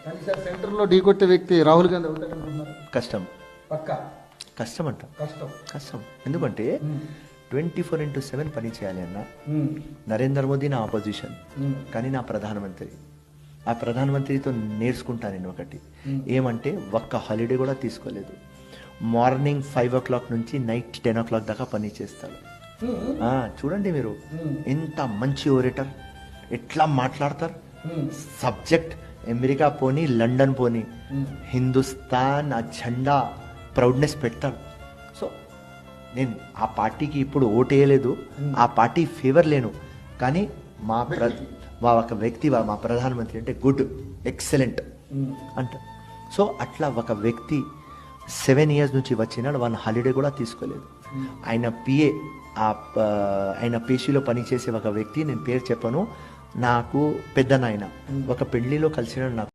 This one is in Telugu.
కానీ సార్ సెంటర్లో ఢీ కొట్టే వ్యక్తి రాహుల్ గాంధీ ఉంటారనుకుంటున్నారు. కష్టం, పక్కా కష్టం అంట, కష్టం. కష్టం. ఎందుకంటే 24/7 పని చేయాలి అన్న. ఉమ్, నరేంద్ర మోదీ నా ఆపోజిషన్, ఉమ్, కానీ నా ప్రధానమంత్రి. ఆ ప్రధానమంత్రితో నేర్చుకుంటా నేను ఒకటి, ఏమంటే ఒక్క హాలిడే కూడా తీసుకోలేదు. మార్నింగ్ 5 o'clock నుంచి నైట్ 10 o'clock దాకా పని చేస్తాడు. ఉమ్, చూడండి మీరు ఎంత మంచి ఓరేటర్, ఎట్లా మాట్లాడతారు. ఉమ్, సబ్జెక్ట్ అమెరికా పోని లండన్ పోని హిందుస్థాన్ ఆ జెండా ప్రౌడ్నెస్ పెడతారు. సో నేను ఆ పార్టీకి ఇప్పుడు ఓటేయలేదు, ఆ పార్టీ ఫేవర్ లేను, కానీ మా ఒక వ్యక్తి మా ప్రధానమంత్రి అంటే గుడ్, ఎక్సలెంట్ అంట. సో అట్లా ఒక వ్యక్తి 7 years నుంచి వచ్చినాడు, వాళ్ళ హాలిడే కూడా తీసుకోలేదు. ఆయన పిఏ ఆయన పేషీలో పనిచేసే ఒక వ్యక్తి, నేను పేరు చెప్పను, నాకు పెద్ద నాయన ఒక పెళ్లిలో కలిసినాడు నాకు.